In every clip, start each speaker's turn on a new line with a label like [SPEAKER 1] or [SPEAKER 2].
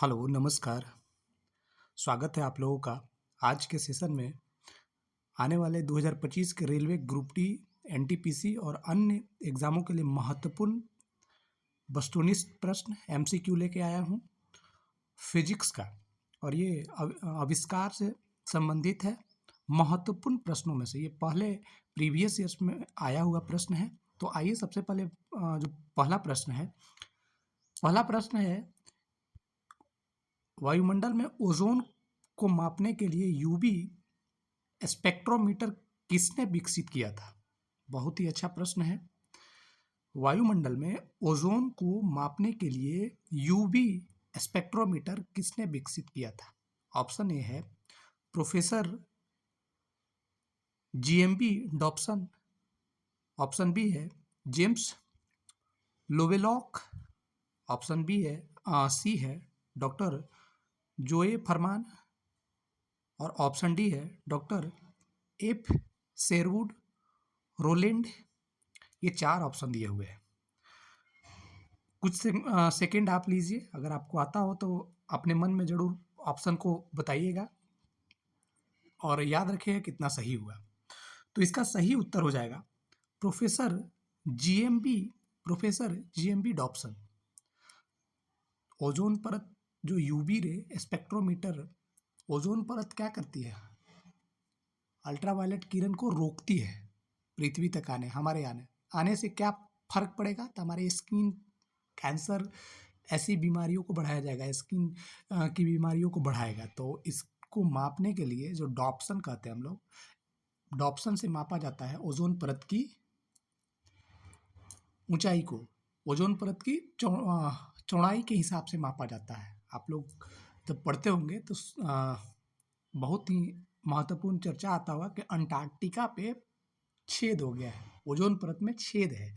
[SPEAKER 1] Hello, नमस्कार। स्वागत है आप लोगों का आज के सेशन में। आने वाले 2025 के रेलवे ग्रुप डी, एनटीपीसी और अन्य एग्ज़ामों के लिए महत्वपूर्ण वस्तुनिष्ठ प्रश्न एमसीक्यू लेके आया हूँ फिजिक्स का। और ये आविष्कार से संबंधित है। महत्वपूर्ण प्रश्नों में से ये पहले प्रीवियस ईयर्स में आया हुआ प्रश्न है। तो आइए सबसे पहले जो पहला प्रश्न है, वायुमंडल में ओजोन को मापने के लिए यूवी स्पेक्ट्रोमीटर किसने विकसित किया था? बहुत ही अच्छा प्रश्न है। वायुमंडल में ओजोन को मापने के लिए यूवी स्पेक्ट्रोमीटर किसने विकसित किया था? ऑप्शन ए है professor G M B Dobson. Option B है जेम्स लोवेलॉक। ऑप्शन सी है डॉक्टर जोए फरमान। और ऑप्शन डी है डॉक्टर एफ शेरवुड रोलैंड। ये 4 ऑप्शन दिए हुए हैं। कुछ सेकंड आप लीजिए, अगर आपको आता हो तो अपने मन में ज़रूर ऑप्शन को बताइएगा और याद रखिएगा कितना सही हुआ। तो इसका सही उत्तर हो जाएगा professor GMB professor G M B Dobson. Ozone परत जो यूवी रे स्पेक्ट्रोमीटर, ओजोन परत क्या करती है? अल्ट्रावायलेट किरण को रोकती है पृथ्वी तक हमारे आने से क्या फर्क पड़ेगा? तो हमारे स्किन कैंसर ऐसी बीमारियों को बढ़ाया जाएगा, स्किन की बीमारियों को बढ़ाएगा। तो इसको मापने के लिए जो डॉप्सन कहते हैं हम लोग, डॉप्सन से मापा जाता है ओजोन परत की ऊंचाई को। ओजोन परत की चौड़ाई के हिसाब से मापा जाता है। आप लोग जब पढ़ते होंगे तो बहुत ही महत्वपूर्ण चर्चा आता हुआ कि अंटार्कटिका पे छेद हो गया है, ओजोन परत में छेद है।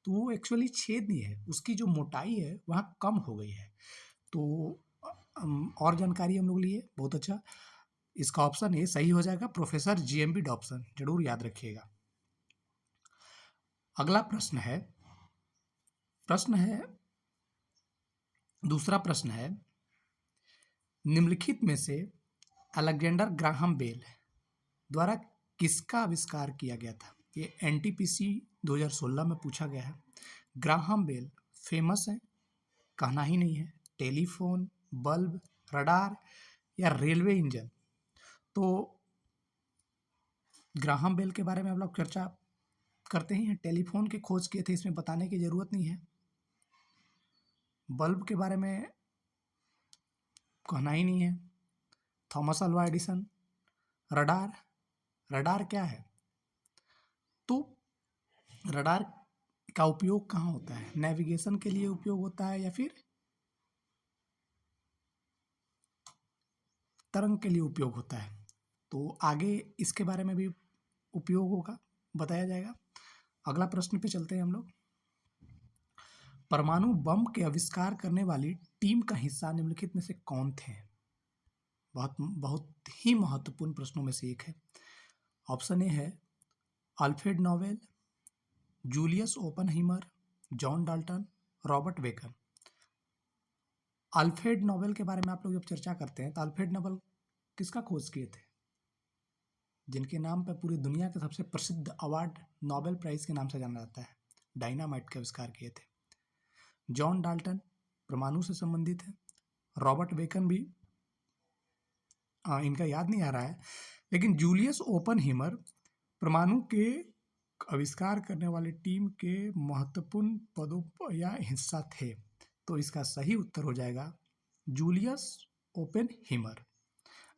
[SPEAKER 1] तो वो एक्चुअली छेद नहीं है, उसकी जो मोटाई है वहाँ कम हो गई है। तो और जानकारी हम लोग लिए, बहुत अच्छा। इसका ऑप्शन ए सही हो जाएगा, प्रोफेसर जीएमबी डॉप्सन, जरूर याद रखिएगा। अगला प्रश्न है दूसरा प्रश्न है, निम्नलिखित में से अलेक्जेंडर ग्राहम बेल द्वारा किसका आविष्कार किया गया था? ये एनटीपीसी 2016 में पूछा गया है। ग्राहम बेल फेमस है, कहना ही नहीं है। टेलीफोन, बल्ब, रडार या रेलवे इंजन? तो ग्राहम बेल के बारे में हम लोग चर्चा करते ही हैं। टेलीफोन की खोज किए थे, इसमें बताने की ज़रूरत नहीं है। बल्ब के बारे में कहना ही नहीं है। Thomas Alva Edison. Radar, radar क्या है? तो रडार का उपयोग कहाँ होता है? नेविगेशन के लिए उपयोग होता है या फिर तरंग के लिए उपयोग होता है? तो आगे इसके बारे में भी उपयोग होगा, बताया जाएगा। अगला प्रश्न पे चलते हैं हम लोग। परमाणु बम के आविष्कार करने वाली टीम का हिस्सा निम्नलिखित में से कौन थे? बहुत बहुत ही महत्वपूर्ण प्रश्नों में से एक है। ऑप्शन ए है Alfred Nobel, Julius Oppenheimer, John Dalton, Robert Bacon. Alfred Nobel के बारे में आप लोग जब चर्चा करते हैं तो अल्फ्रेड नोबेल किसका खोज किए थे? जिनके नाम पर पूरी दुनिया के सबसे प्रसिद्ध अवार्ड नोबेल प्राइज के नाम से जाना जाता है, डायनामाइट के आविष्कार किए थे। जॉन डाल्टन परमाणु से संबंधित है। रॉबर्ट बेकन भी इनका याद नहीं आ रहा है, लेकिन जूलियस ओपनहीमर परमाणु के आविष्कार करने वाली टीम के महत्वपूर्ण पदों या हिस्सा थे। तो इसका सही उत्तर हो जाएगा जूलियस ओपनहीमर।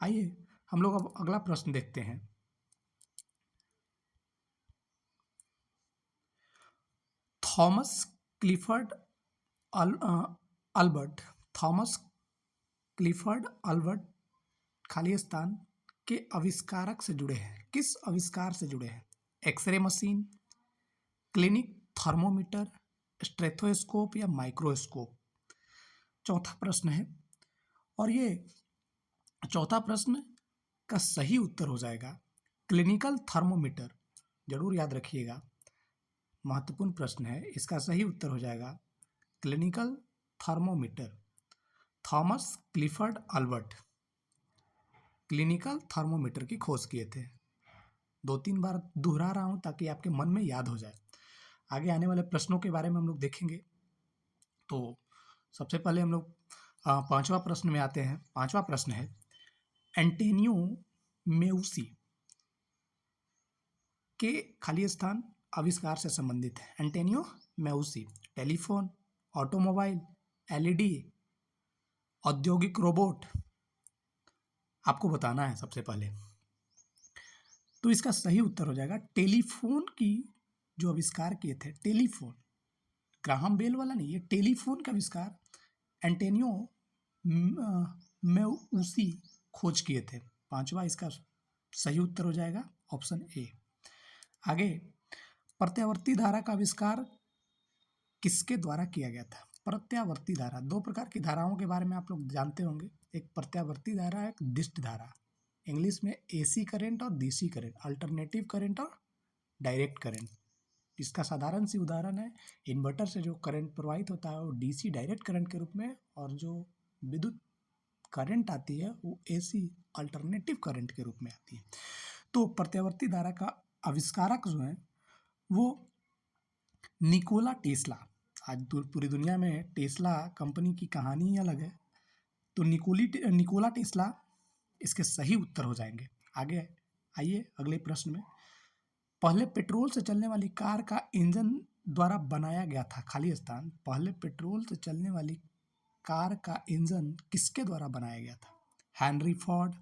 [SPEAKER 1] आइए हम लोग अब अगला प्रश्न देखते हैं। Thomas Clifford Albert Thomas Clifford Albert खाली स्थान के आविष्कारक से जुड़े हैं। किस आविष्कार से जुड़े हैं? X ray machine, clinic thermometer, stethoscope या माइक्रोस्कोप? चौथा प्रश्न है, और ये चौथा प्रश्न का सही उत्तर हो जाएगा क्लिनिकल थर्मोमीटर। जरूर याद रखिएगा, महत्वपूर्ण प्रश्न है। इसका सही उत्तर हो जाएगा clinical thermometer. Thomas Clifford Albert clinical thermometer की खोज किए थे। 2-3 बार दोहरा रहा हूँ ताकि आपके मन में याद हो जाए। आगे आने वाले प्रश्नों के बारे में हम लोग देखेंगे। तो सबसे पहले हम लोग 5वां प्रश्न में आते हैं। 5वां प्रश्न है, एंटोनियो मेउसी के खाली स्थान आविष्कार से संबंधित है। एंटोनियो मेउसी टेलीफोन, ऑटोमोबाइल, एलईडी, औद्योगिक रोबोट, आपको बताना है सबसे पहले। तो इसका सही उत्तर हो जाएगा टेलीफोन की जो आविष्कार किए थे, टेलीफोन, ग्राहम बेल वाला नहीं, ये टेलीफोन का आविष्कार एंटोनियो मेउसी खोज किए थे। 5वां इसका सही उत्तर हो जाएगा ऑप्शन ए। आगे, प्रत्यावर्ती धारा का आविष्कार किसके द्वारा किया गया था? प्रत्यावर्ती धारा, 2 प्रकार की धाराओं के बारे में आप लोग जानते होंगे, एक प्रत्यावर्ती धारा, एक दिष्ट धारा। इंग्लिश में एसी करंट और डीसी करंट, अल्टरनेटिव करंट और डायरेक्ट करंट। इसका साधारण सी उदाहरण है, इन्वर्टर से जो करंट प्रवाहित होता है वो डीसी डायरेक्ट करंट के रूप में, और जो विद्युत करंट आती है वो एसी अल्टरनेटिव करंट के रूप में आती है। तो प्रत्यावर्ती धारा का आविष्कारक जो है वो निकोला टेस्ला। आज पूरी दुनिया में टेस्ला कंपनी की कहानी ही अलग है। तो निकोला टेस्ला इसके सही उत्तर हो जाएंगे। आगे आइए अगले प्रश्न में, पहले पेट्रोल से चलने वाली कार का इंजन द्वारा बनाया गया था, खाली स्थान, पहले पेट्रोल से चलने वाली कार का इंजन किसके द्वारा बनाया गया था? Henry Ford,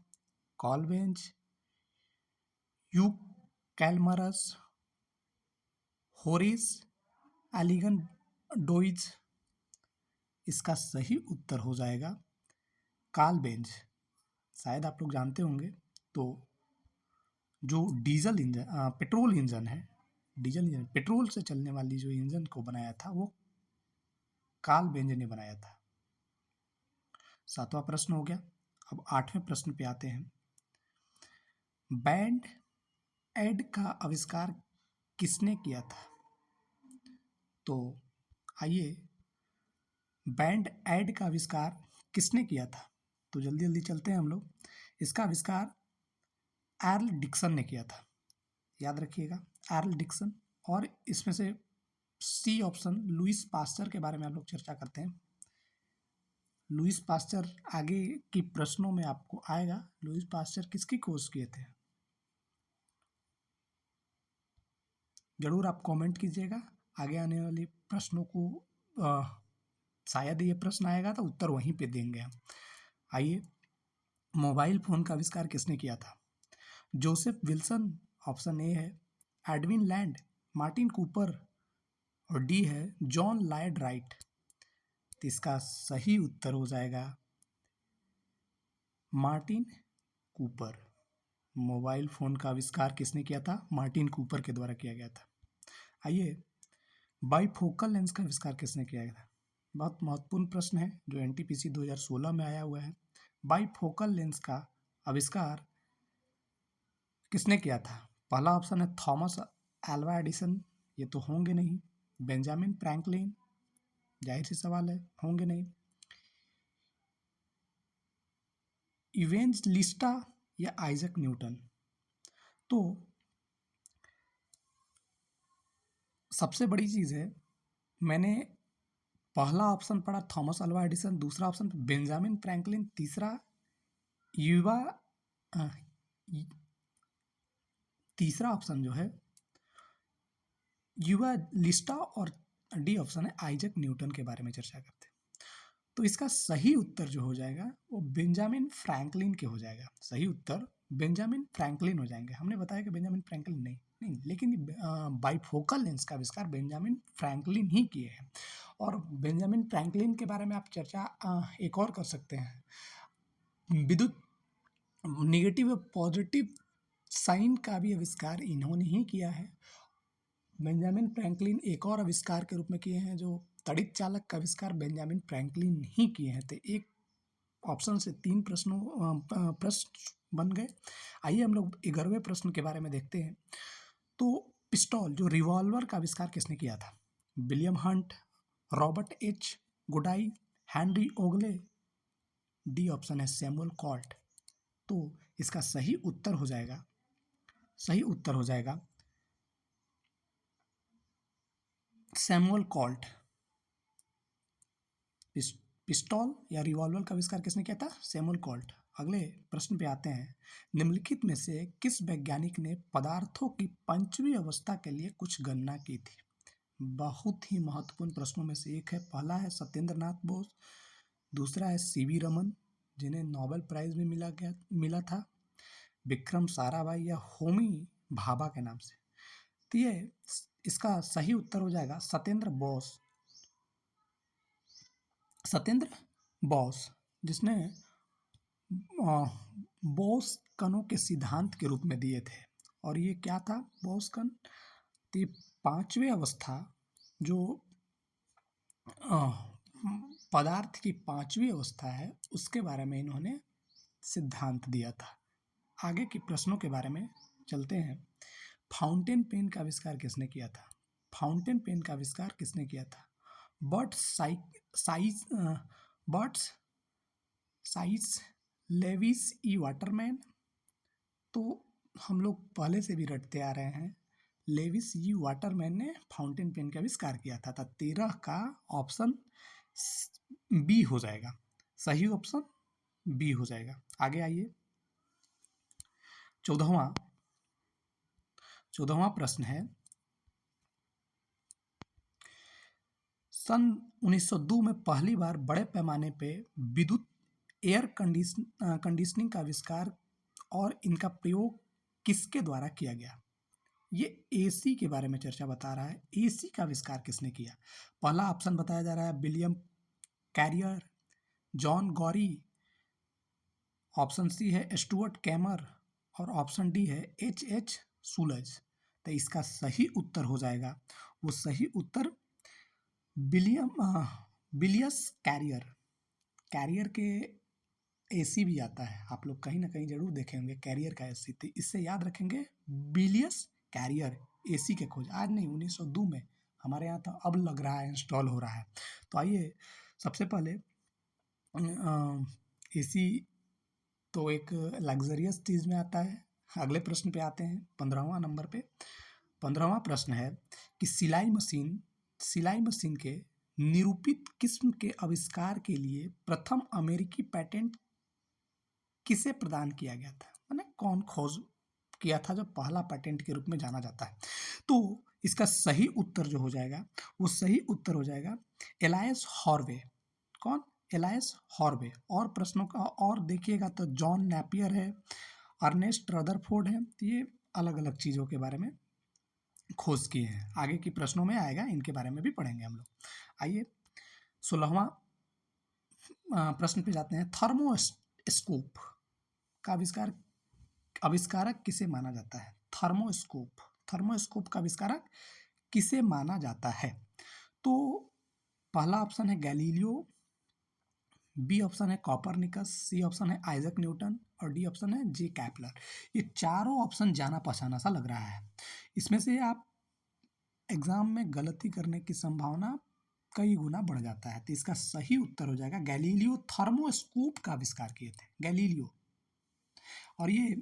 [SPEAKER 1] Karl Benz, Hugh Chalmers, Horace Elgin Dodge. इसका सही उत्तर हो जाएगा कार्ल बेंज। शायद आप लोग जानते होंगे, तो जो डीजल इंजन, पेट्रोल इंजन है, डीजल इंजन, पेट्रोल से चलने वाली जो इंजन को बनाया था वो कार्ल बेंज ने बनाया था। 7वां प्रश्न हो गया। अब 8वें प्रश्न पे आते हैं, बैंड एड का आविष्कार किसने किया था? तो आइए, बैंड एड का आविष्कार किसने किया था? तो जल्दी जल्दी चलते हैं हम लोग। इसका आविष्कार एर्ल डिक्सन ने किया था, याद रखिएगा, एर्ल डिक्सन। और इसमें से सी ऑप्शन, लुईस पास्चर के बारे में हम लोग चर्चा करते हैं। लुईस पास्चर आगे की प्रश्नों में आपको आएगा। लुईस पास्चर किसकी खोज किए थे? जरूर आप कमेंट कीजिएगा। आगे आने वाले प्रश्नों को शायद ये प्रश्न आएगा तो उत्तर वहीं पे देंगे हम। आइए, मोबाइल फोन का आविष्कार किसने किया था? जोसेफ विल्सन ऑप्शन ए है, एडविन लैंड, मार्टिन कूपर, और डी है जॉन लॉयड राइट। तो इसका सही उत्तर हो जाएगा मार्टिन कूपर। मोबाइल फोन का आविष्कार किसने किया था? मार्टिन कूपर के द्वारा किया गया था। आइए, बाइफोकल लेंस का आविष्कार किसने किया था? बहुत महत्वपूर्ण प्रश्न है जो एनटीपीसी 2016 में आया हुआ है। बाइफोकल लेंस का आविष्कार किसने किया था? पहला ऑप्शन है थॉमस एल्वा एडिसन, ये तो होंगे नहीं। बेंजामिन फ्रैंकलिन, जाहिर सी सवाल है, होंगे नहीं। इवेंजलिस्टा या आइजक न्यूटन। तो सबसे बड़ी चीज़ है, मैंने पहला ऑप्शन पढ़ा थॉमस अल्वा एडिसन, दूसरा ऑप्शन बेंजामिन फ्रैंकलिन, तीसरा ऑप्शन जो है युवा लिस्टा, और डी ऑप्शन है आइजक न्यूटन के बारे में चर्चा करते हैं। तो इसका सही उत्तर जो हो जाएगा वो बेंजामिन फ्रैंकलिन के हो जाएगा। सही उत्तर बेंजामिन फ्रैंकलिन हो जाएंगे। हमने बताया कि बेंजामिन फ्रैंकलिन नहीं, लेकिन बाइफोकल लेंस का आविष्कार बेंजामिन फ्रैंकलिन ही किए हैं। और बेंजामिन फ्रैंकलिन के बारे में आप चर्चा एक और कर सकते हैं। विद्युत नेगेटिव और पॉजिटिव साइन का भी आविष्कार इन्होंने ही किया है। बेंजामिन फ्रैंकलिन एक और आविष्कार के रूप में किए हैं, जो तड़ित चालक का आविष्कार बेंजामिन फ्रैंकलिन ही किए हैं। तो एक ऑप्शन से 3 प्रश्न बन गए। आइए हम लोग 11वें प्रश्न के बारे में देखते हैं। तो पिस्टल, जो रिवॉल्वर का आविष्कार किसने किया था? विलियम हंट, रॉबर्ट एच गुडाई, हेनरी ओगले, डी ऑप्शन है सैमुअल कॉल्ट। तो इसका सही उत्तर हो जाएगा, सही उत्तर हो जाएगा सैमुअल कॉल्ट। पिस्टॉल या रिवॉल्वर का आविष्कार किसने किया था? Samuel Colt. अगले प्रश्न पे आते हैं। निम्नलिखित में से किस वैज्ञानिक ने पदार्थों की पंचवी अवस्था के लिए कुछ गणना की थी? बहुत ही महत्वपूर्ण प्रश्नों में से एक है। पहला है सत्येंद्र नाथ बोस, दूसरा है सीवी रमन जिन्हें नोबेल प्राइज भी मिला था, विक्रम साराभाई या होमी भाभा के नाम से। तो ये इसका सही उत्तर हो जाएगा सत्येंद्र बोस। सत्येंद्र बोस जिसने बोस कणों के सिद्धांत के रूप में दिए थे। और ये क्या था बोस कण? तो ये पांचवी अवस्था जो पदार्थ की पांचवी अवस्था है उसके बारे में इन्होंने सिद्धांत दिया था। आगे के प्रश्नों के बारे में चलते हैं। फाउंटेन पेन का आविष्कार किसने किया था? फाउंटेन पेन का आविष्कार किसने किया था? बर्ट्स साइज लेविस ई वाटरमैन। तो हम लोग पहले से भी रटते आ रहे हैं, लेविस ई वाटरमैन ने फाउंटेन पेन का आविष्कार किया था। 13 का ऑप्शन बी हो जाएगा, सही ऑप्शन बी हो जाएगा। आगे आइए, 14वां प्रश्न है। सन 1902 में पहली बार बड़े पैमाने पे विद्युत एयर कंडीशनिंग का आविष्कार और इनका प्रयोग किसके द्वारा किया गया? ये एसी के बारे में चर्चा बता रहा है। एसी का आविष्कार किसने किया? पहला ऑप्शन बताया जा रहा है William Carrier, John Gorrie, option C है स्टुअर्ट कैमर और ऑप्शन डी है एच सूलज। तो इसका सही उत्तर हो जाएगा, वो सही उत्तर बिलियस कैरियर। कैरियर के एसी भी आता है, आप लोग कहीं ना कहीं जरूर देखे होंगे कैरियर का एसी। तो इससे याद रखेंगे बिलियस कैरियर एसी के खोज आज नहीं 1902 में, हमारे यहाँ तो अब लग रहा है इंस्टॉल हो रहा है। तो आइए सबसे पहले एसी तो एक लग्जरियस चीज़ में आता है। अगले प्रश्न पे आते हैं 15वां नंबर पे। 15वां प्रश्न है कि सिलाई मशीन के निरूपित किस्म के आविष्कार के लिए प्रथम अमेरिकी पेटेंट किसे प्रदान किया गया था? माने कौन खोज किया था जो पहला पेटेंट के रूप में जाना जाता है? तो इसका सही उत्तर जो हो जाएगा वो सही उत्तर हो जाएगा एलायस हॉर्वे। कौन? Alliance Harvey. और प्रश्नों का और देखिएगा तो जॉन नेपियर है, अर्नेस्ट रदरफोर्ड है। तो ये अलग अलग चीज़ों के बारे में खोज किए हैं। आगे की प्रश्नों में आएगा, इनके बारे में भी पढ़ेंगे हम लोग। आइए 16वां प्रश्न पे जाते हैं। थर्मोस्कोप का आविष्कारक किसे माना जाता है? थर्मोस्कोप का आविष्कारक किसे माना जाता है? तो पहला ऑप्शन है गैलीलियो, बी ऑप्शन है कॉपरनिकस, सी ऑप्शन है आइजक न्यूटन और डी ऑप्शन है जे कैपलर। ये चारों ऑप्शन जाना पहचाना सा लग रहा है। इसमें से आप एग्जाम में गलती करने की संभावना कई गुना बढ़ जाता है। तो इसका सही उत्तर हो जाएगा गैलीलियो थर्मोस्कोप का आविष्कार किए थे गैलीलियो। और ये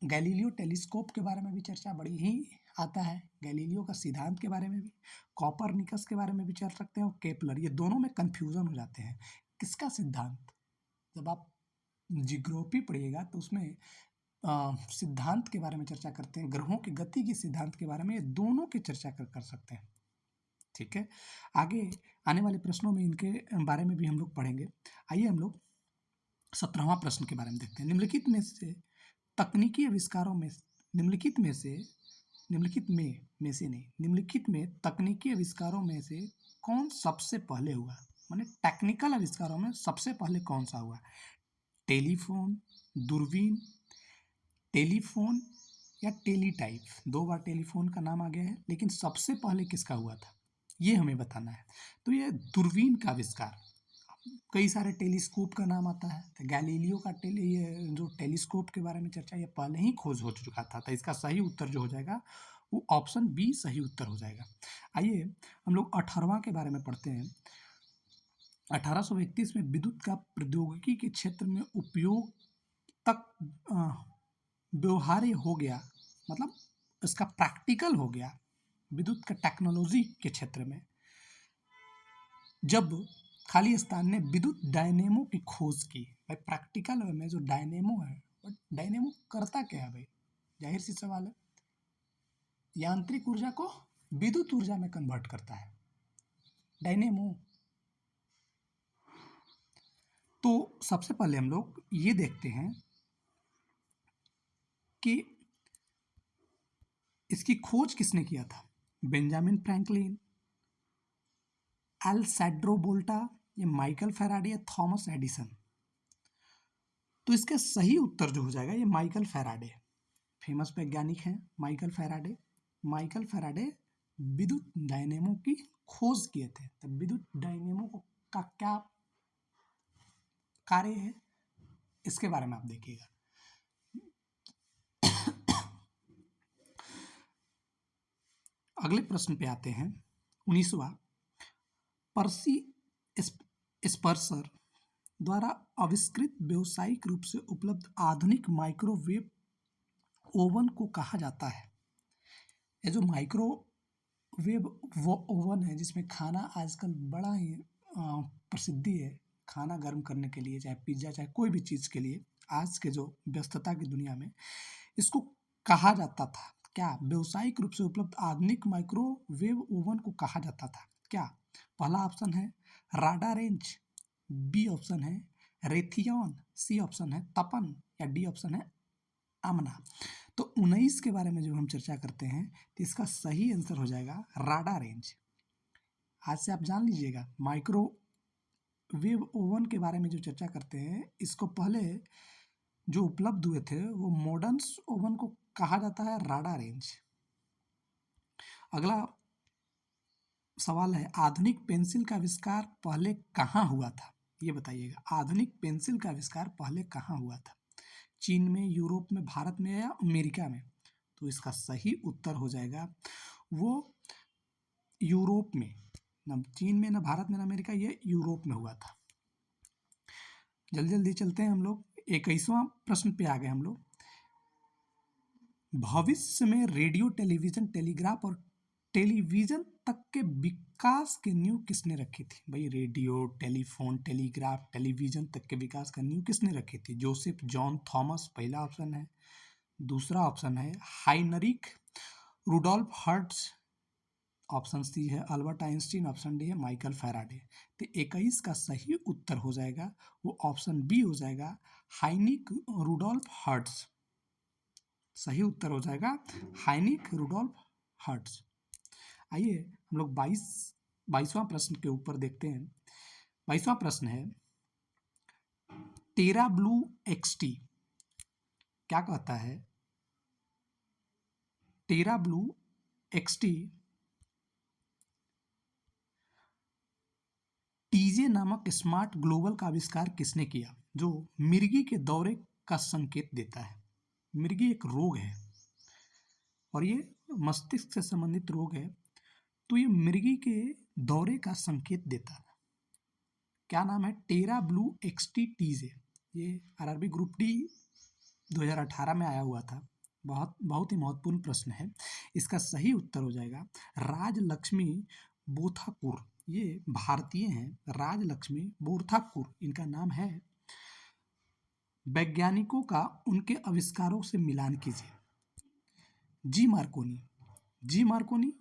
[SPEAKER 1] गैलीलियो टेलीस्कोप के बारे में भी चर्चा बड़ी ही आता है, गैलीलियो का सिद्धांत के बारे में भी, कॉपरनिकस के बारे में भी चल सकते हैं और केपलर। ये दोनों में कंफ्यूजन हो जाते हैं। किसका सिद्धांत? जब आप जियोग्राफी पढ़िएगा तो उसमें सिद्धांत के बारे में चर्चा करते हैं, ग्रहों की गति के सिद्धांत के बारे में, ये दोनों की चर्चा कर सकते हैं। ठीक है, आगे आने वाले प्रश्नों में इनके बारे में भी हम लोग पढ़ेंगे। आइए हम लोग 17वां प्रश्न के बारे में देखते हैं। निम्नलिखित में तकनीकी आविष्कारों में निम्नलिखित में तकनीकी आविष्कारों में से कौन सबसे पहले हुआ? माने टेक्निकल आविष्कारों में सबसे पहले कौन सा हुआ? टेलीफोन, दूरबीन, टेलीफोन या टेलीटाइप। 2 बार टेलीफोन का नाम आ गया है, लेकिन सबसे पहले किसका हुआ था ये हमें बताना है। तो ये दूरबीन का आविष्कार, कई सारे टेलीस्कोप का नाम आता है, तो गैलीलियो का ये जो टेलीस्कोप के बारे में चर्चा ये पहले ही खोज हो चुका था। तो इसका सही उत्तर जो हो जाएगा वो ऑप्शन बी सही उत्तर हो जाएगा। आइए हम लोग 18वां के बारे में पढ़ते हैं। 1831 में विद्युत का प्रौद्योगिकी के क्षेत्र में उपयोग तक व्यवहार्य हो गया, मतलब इसका प्रैक्टिकल हो गया विद्युत का टेक्नोलॉजी के क्षेत्र में, जब खाली स्थान ने विद्युत डायनेमो की खोज की। भाई प्रैक्टिकल में जो डायनेमो है, डायनेमो करता क्या है भाई? जाहिर सी सवाल है, यांत्रिक ऊर्जा को विद्युत ऊर्जा में कन्वर्ट करता है डायनेमो। तो सबसे पहले हम लोग ये देखते हैं कि इसकी खोज किसने किया था। बेंजामिन फ्रैंकलिन, अल्सेड्रो वोल्टा, या माइकल फैराडे, या थॉमस एडिसन। तो इसका सही उत्तर जो हो जाएगा ये माइकल फैराडे, फेमस वैज्ञानिक हैं माइकल फैराडे। माइकल फैराडे विद्युत डायनेमो की खोज किए थे। तो विद्युत डायनेमो का क्या कार्य है इसके बारे में आप देखिएगा। अगले प्रश्न पे आते हैं, 19वां। पर्सी स्पर्सर द्वारा आविष्कृत व्यावसायिक रूप से उपलब्ध आधुनिक माइक्रोवेव ओवन को कहा जाता है। ये जो माइक्रोवेव वो ओवन है जिसमें खाना आजकल बड़ा ही प्रसिद्धि है, खाना गर्म करने के लिए, चाहे पिज्ज़ा चाहे कोई भी चीज़ के लिए आज के जो व्यस्तता की दुनिया में इसको कहा जाता था क्या? व्यावसायिक रूप से उपलब्ध आधुनिक माइक्रोवेव ओवन को कहा जाता था क्या? पहला ऑप्शन है राडा रेंज, बी ऑप्शन है रेथियन, सी ऑप्शन है तपन, या डी ऑप्शन है आमना। तो 19 के बारे में जो हम चर्चा करते हैं तो इसका सही आंसर हो जाएगा राडा रेंज। आज से आप जान लीजिएगा, माइक्रोवेव ओवन के बारे में जो चर्चा करते हैं इसको पहले जो उपलब्ध हुए थे वो मॉडर्न ओवन को कहा जाता है राडा रेंज। अगला सवाल है, आधुनिक पेंसिल का आविष्कार पहले कहाँ हुआ था? ये बताइएगा, आधुनिक पेंसिल का आविष्कार पहले कहाँ हुआ था? चीन में, यूरोप में, भारत में, या अमेरिका में? तो इसका सही उत्तर हो जाएगा वो यूरोप में। न चीन में, न भारत में, न अमेरिका, ये यूरोप में हुआ था। जल्दी जल्दी चलते हैं हम लोग, 21वां प्रश्न पे आ गए हम लोग। भविष्य में रेडियो, टेलीविजन, टेलीग्राफ और टेलीविजन तक के विकास की नींव किसने रखी थी? भाई रेडियो, टेलीफोन, टेलीग्राफ, टेलीविजन तक के विकास का नींव किसने रखी थी? जोसेफ जॉन थॉमस पहला ऑप्शन है, दूसरा ऑप्शन है Heinrich Rudolf Hertz, option C है अल्बर्ट आइंस्टीन, ऑप्शन डी है माइकल फैराडे। तो 21 का सही उत्तर हो जाएगा वो ऑप्शन बी हो जाएगा हाइनिक रुडोल्फ हर्ट्ज। सही उत्तर हो जाएगा हाइनिक रुडोल्फ हर्ट्ज। आइए हम लोग 22वां प्रश्न के ऊपर देखते हैं। 22वां प्रश्न है, टेरा ब्लू एक्सटी क्या कहता है? टेरा ब्लू एक्सटी टीजे नामक स्मार्ट ग्लोबल का आविष्कार किसने किया जो मिर्गी के दौरे का संकेत देता है? मिर्गी एक रोग है और ये मस्तिष्क से संबंधित रोग है, तो ये मिर्गी के दौरे का संकेत देता है। क्या नाम है? टेरा ब्लू एक्सटी टीजे। ये आरआरबी ग्रुप डी 2018 में आया हुआ था। बहुत ही महत्वपूर्ण प्रश्न है। इसका सही उत्तर हो जाएगा राजलक्ष्मी बोथाकुर। ये भारतीय हैं, राजलक्ष्मी बोथाकुर इनका नाम है। वैज्ञानिकों का उनके आविष्कारों से मिलान कीजिए। G Marconi,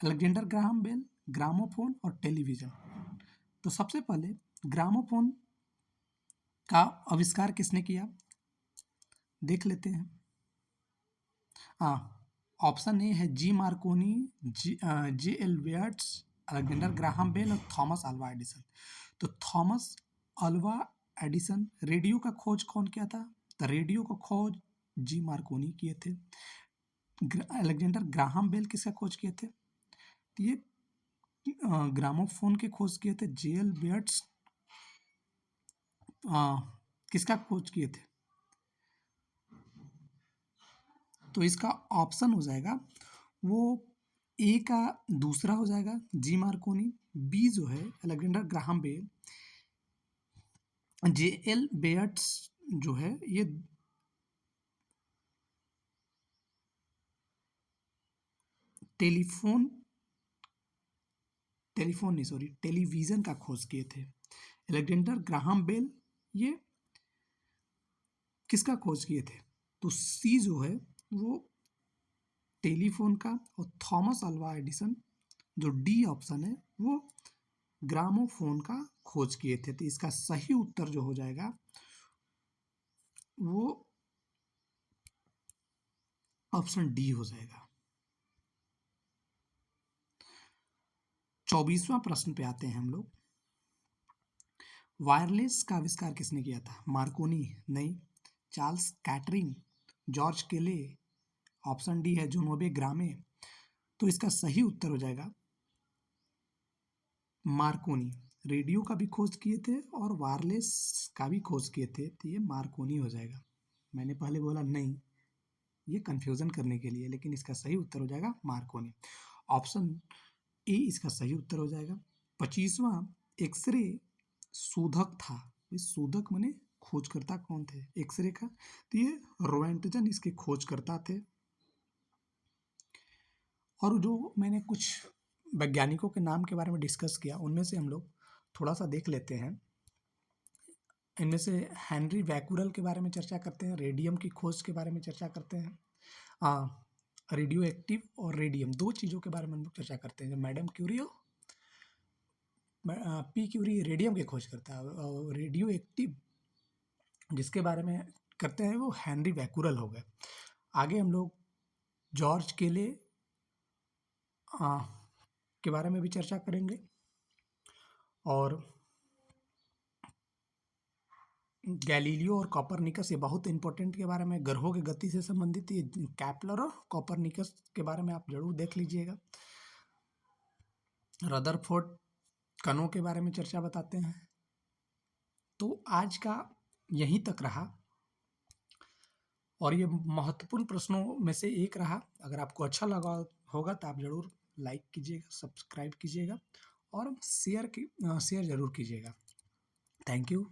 [SPEAKER 1] Alexander Graham Bell, gramophone और टेलीविजन। तो सबसे पहले ग्रामोफोन का आविष्कार किसने किया देख लेते हैं। ऑप्शन ए है जी मार्कोनी, जे एल वेयर्ट्स, अलेक्जेंडर ग्राहम बेल और थॉमस अल्वा एडिसन। तो थॉमस अल्वा एडिसन। रेडियो का खोज कौन किया था? तो रेडियो का खोज जी मार्कोनी किए थे। अलेक्जेंडर ग्राहम बेल किसका खोज किए थे? तो ये ग्रामोफोन के खोज किए थे। जे एल वेयर्ट्स किसका खोज किए थे? तो इसका ऑप्शन हो जाएगा वो ए का दूसरा हो जाएगा जी मार्कोनी, बी जो है अलेक्जेंडर ग्राहम बेल, जे.एल. बेयट्स जो है ये टेलीफोन नहीं सॉरी टेलीविज़न का खोज किए थे। अलेक्जेंडर ग्राहम बेल ये किसका खोज किए थे? तो सी जो है वो टेलीफोन का, और थॉमस अल्वा एडिसन जो डी ऑप्शन है वो ग्रामोफोन का खोज किए थे। तो इसका सही उत्तर जो हो जाएगा वो ऑप्शन डी हो जाएगा। 24वां प्रश्न पे आते हैं हम लोग। वायरलेस का आविष्कार किसने किया था? मार्कोनी? नहीं। Charles catering? जॉर्ज केले? ऑप्शन डी है जुनोबे ग्रामे। तो इसका सही उत्तर हो जाएगा मार्कोनी। रेडियो का भी खोज किए थे और वायरलेस का भी खोज किए थे, तो ये मार्कोनी हो जाएगा। मैंने पहले बोला नहीं, ये कंफ्यूजन करने के लिए, लेकिन इसका सही उत्तर हो जाएगा मार्कोनी। ऑप्शन ए इसका सही उत्तर हो जाएगा। 25वां एक्सरे शोधक था। ये शोधक माने खोजकर्ता कौन थे एक्सरे का? तो ये रोएंटजन इसके खोजकर्ता थे। और जो मैंने कुछ वैज्ञानिकों के नाम के बारे में डिस्कस किया, उनमें से हम लोग थोड़ा सा देख लेते हैं। इनमें से हेनरी बैकुरल के बारे में चर्चा करते हैं, रेडियम की खोज के बारे में चर्चा करते हैं, रेडियो एक्टिव और रेडियम, दो चीज़ों के बारे में हम लोग चर्चा करते हैं। Madam Curie P Curie radium की खोज करता है, और रेडियो एक्टिव जिसके बारे में करते हैं वो हेनरी बैकुरल हो गए। आगे हम लोग जॉर्ज केले के बारे में भी चर्चा करेंगे, और गैलीलियो और कॉपरनिकस, ये बहुत इंपॉर्टेंट के बारे में, ग्रहों की गति से संबंधित, ये कैप्लर और कॉपरनिकस के बारे में आप जरूर देख लीजिएगा। रदरफोर्ड कणों के बारे में चर्चा बताते हैं। तो आज का यहीं तक रहा, और ये महत्वपूर्ण प्रश्नों में से एक रहा। अगर आपको अच्छा लगा होगा तो आप ज़रूर लाइक कीजिएगा, सब्सक्राइब कीजिएगा और शेयर ज़रूर कीजिएगा। Thank you.